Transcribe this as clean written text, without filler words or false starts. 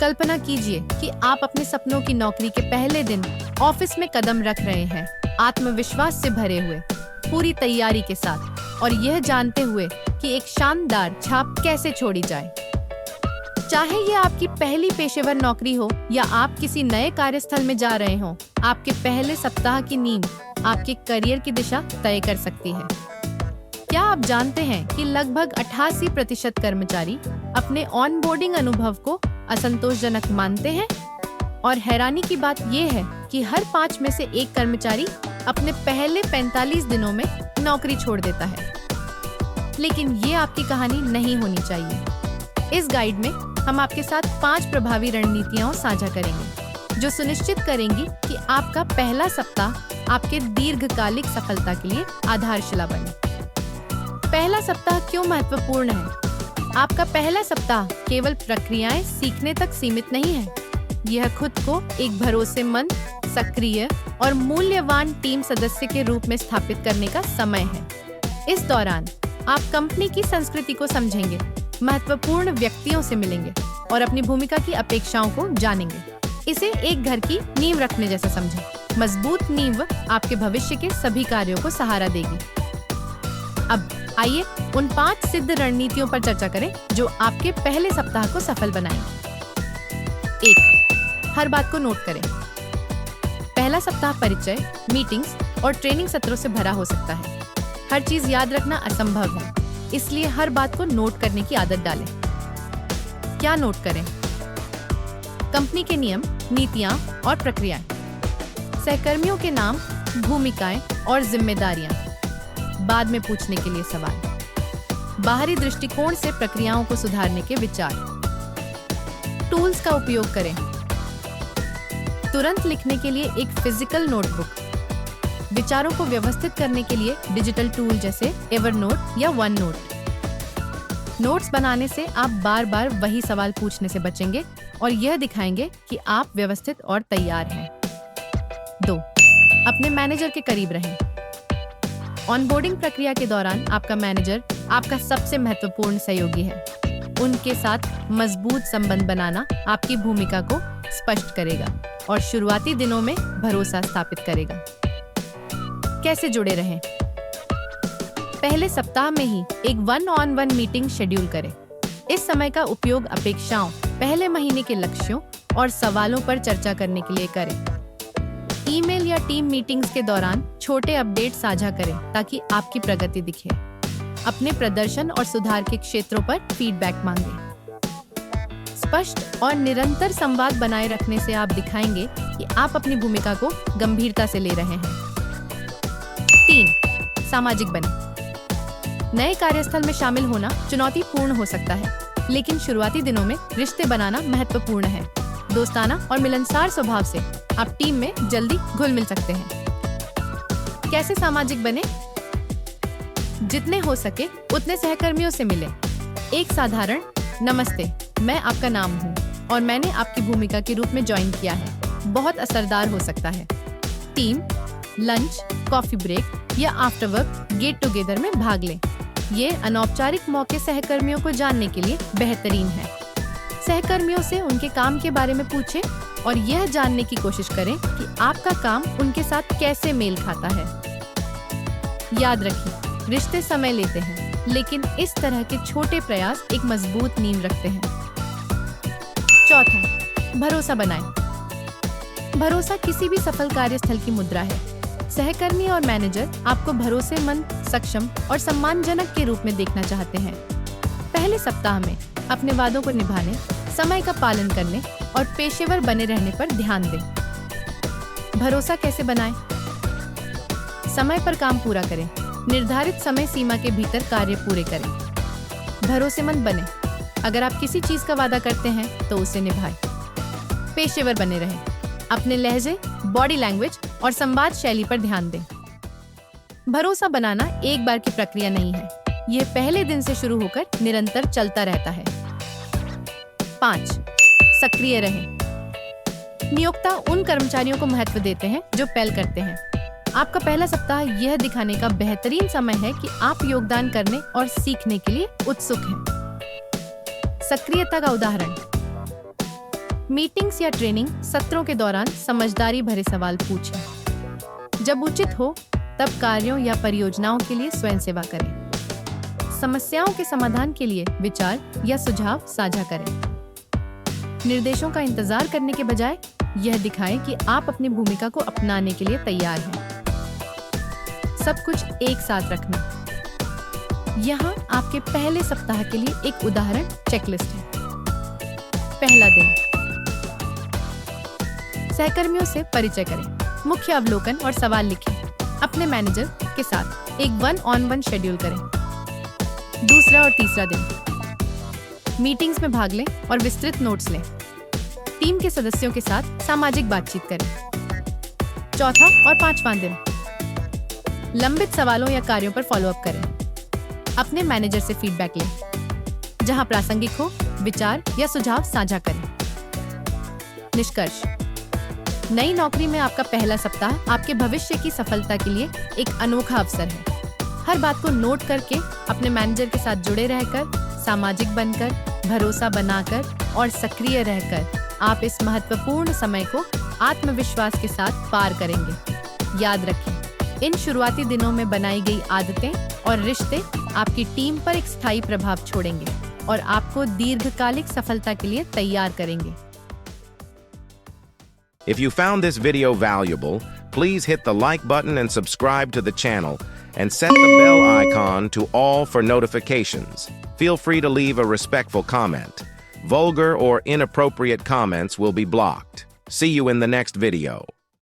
कल्पना कीजिए कि आप अपने सपनों की नौकरी के पहले दिन ऑफिस में कदम रख रहे हैं, आत्मविश्वास से भरे हुए, पूरी तैयारी के साथ, और यह जानते हुए कि एक शानदार छाप कैसे छोड़ी जाए। चाहे ये आपकी पहली पेशेवर नौकरी हो या आप किसी नए कार्यस्थल में जा रहे हो, आपके पहले सप्ताह की नींव आपके करियर की दिशा तय कर सकती है। क्या आप जानते हैं कि लगभग 88% कर्मचारी अपने ऑनबोर्डिंग अनुभव को असंतोषजनक मानते हैं? और हैरानी की बात यह है कि हर 5 में से एक कर्मचारी अपने पहले 45 दिनों में नौकरी छोड़ देता है। लेकिन ये आपकी कहानी नहीं होनी चाहिए। इस गाइड में हम आपके साथ 5 प्रभावी रणनीतियां साझा करेंगे जो सुनिश्चित करेंगी कि आपका पहला सप्ताह आपके दीर्घकालिक सफलता के लिए आधारशिला बने। पहला सप्ताह क्यों महत्वपूर्ण है? आपका पहला सप्ताह केवल प्रक्रियाएं सीखने तक सीमित नहीं है। यह खुद को एक भरोसेमंद, सक्रिय और मूल्यवान टीम सदस्य के रूप में स्थापित करने का समय है। इस दौरान आप कंपनी की संस्कृति को समझेंगे, महत्वपूर्ण व्यक्तियों से मिलेंगे और अपनी भूमिका की अपेक्षाओं को जानेंगे। इसे एक घर की नींव रखने जैसा समझें। मजबूत नींव आपके भविष्य के सभी कार्यों को सहारा देगी। अब आइए उन 5 सिद्ध रणनीतियों पर चर्चा करें जो आपके पहले सप्ताह को सफल बनाएंगे। 1. हर बात को नोट करें। पहला सप्ताह परिचय, मीटिंग्स और ट्रेनिंग सत्रों से भरा हो सकता है। हर चीज याद रखना असंभव है, इसलिए हर बात को नोट करने की आदत डालें। क्या नोट करें? कंपनी के नियम, नीतियां और प्रक्रियाएं, सहकर्मियों के नाम, भूमिकाएं और जिम्मेदारियां, बाद में पूछने के लिए सवाल, बाहरी दृष्टिकोण से प्रक्रियाओं को सुधारने के विचार। टूल्स का उपयोग करें। तुरंत लिखने के लिए एक फिजिकल नोटबुक, विचारों को व्यवस्थित करने के लिए डिजिटल टूल जैसे एवरनोट या वन नोट। नोट्स बनाने से आप बार बार वही सवाल पूछने से बचेंगे और यह दिखाएंगे कि आप व्यवस्थित और तैयार हैं। 2. अपने मैनेजर के करीब रहें। ऑनबोर्डिंग प्रक्रिया के दौरान आपका मैनेजर आपका सबसे महत्वपूर्ण सहयोगी है। उनके साथ मजबूत संबंध बनाना आपकी भूमिका को स्पष्ट करेगा और शुरुआती दिनों में भरोसा स्थापित करेगा। कैसे जुड़े रहें? पहले सप्ताह में ही एक 1-on-1 मीटिंग शेड्यूल करें। इस समय का उपयोग अपेक्षाओं, पहले महीने के लक्ष्यों और सवालों पर चर्चा करने के लिए करें। ईमेल या टीम मीटिंग्स के दौरान छोटे अपडेट साझा करें ताकि आपकी प्रगति दिखे। अपने प्रदर्शन और सुधार के क्षेत्रों पर फीडबैक मांगें। स्पष्ट और निरंतर संवाद बनाए रखने से आप दिखाएंगे कि आप अपनी भूमिका को गंभीरता से ले रहे हैं। 3. सामाजिक बने। नए कार्यस्थल में शामिल होना चुनौतीपूर्ण हो सकता है, लेकिन शुरुआती दिनों में रिश्ते बनाना महत्वपूर्ण है। दोस्ताना और मिलनसार स्वभाव से आप टीम में जल्दी घुल मिल सकते हैं। कैसे सामाजिक बने? जितने हो सके उतने सहकर्मियों से मिलें। एक साधारण नमस्ते, मैं आपका नाम हूँ और मैंने आपकी भूमिका के रूप में ज्वाइन किया है, बहुत असरदार हो सकता है। टीम लंच, कॉफी ब्रेक या आफ्टर वर्क गेट टुगेदर में भाग लें। ये अनौपचारिक मौके सहकर्मियों को जानने के लिए बेहतरीन है। सहकर्मियों से उनके काम के बारे में पूछें और यह जानने की कोशिश करें कि आपका काम उनके साथ कैसे मेल खाता है। याद रखिए, रिश्ते समय लेते हैं, लेकिन इस तरह के छोटे प्रयास एक मजबूत नींव रखते हैं। 4. भरोसा बनाएं। भरोसा किसी भी सफल कार्यस्थल की मुद्रा है। सहकर्मी और मैनेजर आपको भरोसेमंद, सक्षम और सम्मानजनक के रूप में देखना चाहते हैं। पहले सप्ताह में अपने वादों को निभाने, समय का पालन करने और पेशेवर बने रहने पर ध्यान दें। भरोसा कैसे बनाएं? समय पर काम पूरा करें। निर्धारित समय सीमा के भीतर कार्य पूरे करें। भरोसेमंद बने। अगर आप किसी चीज का वादा करते हैं तो उसे निभाएं। पेशेवर बने रहें। अपने लहजे, बॉडी लैंग्वेज और संवाद शैली पर ध्यान दें। भरोसा बनाना एक बार की प्रक्रिया नहीं है। यह पहले दिन से शुरू होकर निरंतर चलता रहता है। 5. सक्रिय रहें। नियोक्ता उन कर्मचारियों को महत्व देते हैं जो पहल करते हैं। आपका पहला सप्ताह यह दिखाने का बेहतरीन समय है कि आप योगदान करने और सीखने के लिए उत्सुक हैं। सक्रियता का उदाहरण। मीटिंग्स या ट्रेनिंग सत्रों के दौरान समझदारी भरे सवाल पूछें। जब उचित हो तब कार्यों या परियोजनाओं के लिए स्वयं सेवा करें। समस्याओं के समाधान के लिए विचार या सुझाव साझा करें। निर्देशों का इंतजार करने के बजाय यह दिखाएं कि आप अपनी भूमिका को अपनाने के लिए तैयार हैं। सब कुछ एक साथ रखना। यहाँ आपके पहले सप्ताह के लिए एक उदाहरण चेकलिस्ट है। पहला दिन, सहकर्मियों से परिचय करें, मुख्य अवलोकन और सवाल लिखें। अपने मैनेजर के साथ एक 1-on-1 शेड्यूल करें। दूसरा और तीसरा दिन, मीटिंग्स में भाग लें और विस्तृत नोट्स लें। टीम के सदस्यों के साथ सामाजिक बातचीत करें। चौथा और पांचवां दिन, लंबित सवालों या कार्यों पर फॉलोअप करें। अपने मैनेजर से फीडबैक लें। जहां प्रासंगिक हो, विचार या सुझाव साझा करें। निष्कर्ष, नई नौकरी में आपका पहला सप्ताह आपके भविष्य की सफलता के लिए एक अनोखा अवसर है। हर बात को नोट करके, अपने मैनेजर के साथ जुड़े रहकर, सामाजिक बनकर, भरोसा बनाकर और सक्रिय रहकर आप इस महत्वपूर्ण समय को आत्मविश्वास के साथ पार करेंगे। याद रखें, इन शुरुआती दिनों में बनाई गई आदतें और रिश्ते आपकी टीम पर एक स्थायी प्रभाव छोड़ेंगे और आपको दीर्घकालिक सफलता के लिए तैयार करेंगे। If you found this video valuable, please hit the like button and subscribe to the channel and set the bell icon to all for notifications. Feel free to leave a respectful comment. Vulgar or inappropriate comments will be blocked. See you in the next video.